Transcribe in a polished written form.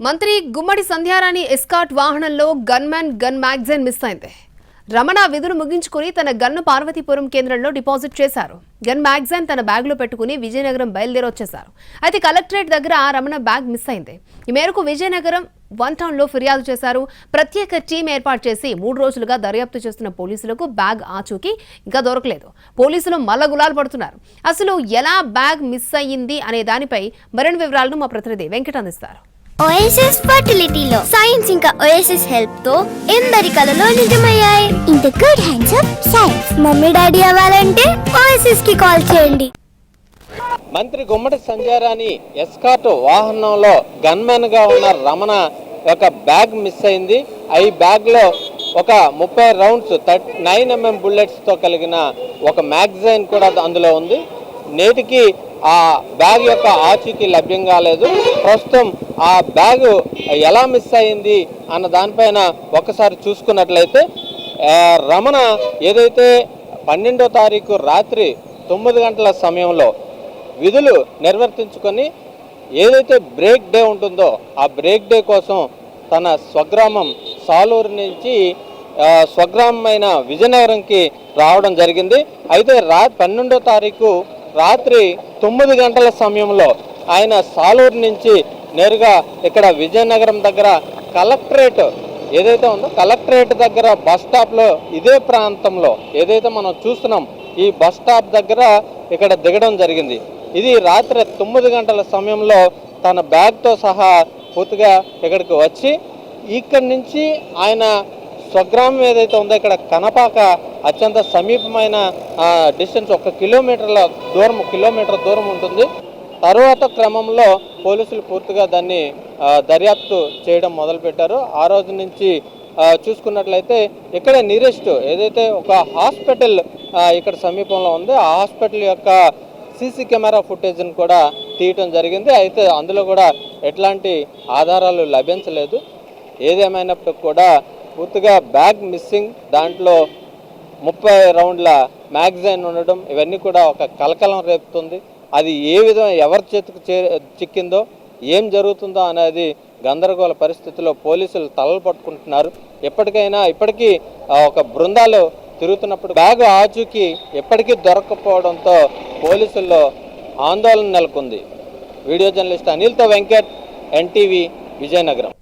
మంత్రి గుమ్మడి సంధ్యారాణి ఎస్కాట్ వాహనంలో gun magazine miss అయింది. రమణ విధులు ముగించుకుని తన గన్ను పార్వతీపురం కేంద్రంలో డిపాజిట్ చేశారు. గన్ మ్యాగజైన్ తన బ్యాగ్లో పెట్టుకుని విజయనగరం బయలుదేరొచ్చేశారు. అయితే కలెక్టరేట్ దగ్గర రమణ బ్యాగ్ మిస్ అయింది. ఈ మేరకు విజయనగరం 1 టౌన్లో ఫిర్యాదు చేశారు. ప్రత్యేక టీం ఏర్పాటు చేసి 3 రోజులుగా దర్యాప్తు చేస్తున్న పోలీసులకు బ్యాగ్ ఆచూకీ ఇంకా దొరకలేదు. పోలీసులు మల్లగులాలు పడుతున్నారు. అసలు ఎలా బ్యాగ్ మిస్ అయ్యింది అనే దానిపై మరిన్ని వివరాలను మా ప్రతినిధి వెంకట అందిస్తారు. ఓఎస్ఎస్ ఫర్టిలిటీలో సైన్స్ ఇంకా ఓఎస్ఎస్ హెల్ప్ తో ఎందరి కలలు నిజమయ్యాయి. In the good hands of science. Mummy daddy అవ్వాలంటే ఓఎస్ఎస్ కి కాల్ చేయండి. మంత్రి గుమ్మడి సంధ్యారాణి ఎస్కాట్ వాహనంలో గన్మెన్ గా ఉన్న రమణ ఒక బ్యాగ్ మిస్ అయింది. ఈ బ్యాగ్ లో ఒక 30 రౌండ్స్ 9mm బుల్లెట్స్ తో కలిగిన ఒక మ్యాగజైన్ కూడా అందులో ఉంది. నేటికి ఆ బ్యాగ్ యొక్క ఆచూకీ లభ్యం కాలేదు. ప్రస్తుతం ఆ బ్యాగ్ ఎలా మిస్ అయింది అన్న దానిపైన ఒకసారి చూసుకున్నట్లయితే రమణ ఏదైతే 12వ తారీఖు రాత్రి 9 గంటల సమయంలో విధులు నిర్వర్తించుకొని ఏదైతే బ్రేక్ డే ఉంటుందో ఆ బ్రేక్ డే కోసం తన స్వగ్రామం సాలూరు నుంచి స్వగ్రామమైన విజయనగరంకి రావడం జరిగింది. అయితే 12వ తారీఖు రాత్రి 9 గంటల సమయంలో ఆయన సాలూరు నుంచి నేరుగా ఇక్కడ విజయనగరం దగ్గర కలెక్టరేట్ ఏదైతే ఉందో కలెక్టరేట్ దగ్గర బస్ స్టాప్లో ఇదే ప్రాంతంలో ఏదైతే మనం చూస్తున్నాం ఈ బస్ స్టాప్ దగ్గర ఇక్కడ దిగడం జరిగింది. ఇది రాత్రి 9 గంటల సమయంలో తన బ్యాగ్తో సహా పూర్తిగా ఇక్కడికి వచ్చి ఇక్కడి నుంచి ఆయన స్వగ్రామం ఏదైతే ఉందో ఇక్కడ కనపాక అత్యంత సమీపమైన డిస్టెన్స్ 1 కిలోమీటర్ దూరం ఉంటుంది. తరువాత క్రమంలో పోలీసులు పూర్తిగా దాన్ని దర్యాప్తు చేయడం మొదలుపెట్టారు. ఆ రోజు నుంచి చూసుకున్నట్లయితే ఇక్కడ నియరెస్ట్ ఏదైతే ఒక హాస్పిటల్ ఇక్కడ సమీపంలో ఉంది ఆ హాస్పిటల్ యొక్క సీసీ కెమెరా ఫుటేజ్ని కూడా తీయటం జరిగింది. అయితే అందులో కూడా ఎట్లాంటి ఆధారాలు లభించలేదు. ఏదేమైనప్పటికీ కూడా పూర్తిగా బ్యాగ్ మిస్సింగ్, దాంట్లో 30 రౌండ్ల మ్యాగజైన్ ఉండడం ఇవన్నీ కూడా ఒక కలకలం రేపుతుంది. అది ఏ విధంగా ఎవరి చేతికి చిక్కిందో ఏం జరుగుతుందో అనేది గందరగోళ పరిస్థితిలో పోలీసులు తలలు పట్టుకుంటున్నారు. ఇప్పటికీ ఒక బృందాలు తిరుగుతున్నప్పుడు బ్యాగ్ ఆచూకీ ఎప్పటికీ దొరకకపోవడంతో పోలీసుల్లో ఆందోళన నెలకొంది. వీడియో జర్నలిస్ట్ అనిల్తో వెంకట్, ఎన్టీవీ, విజయనగరం.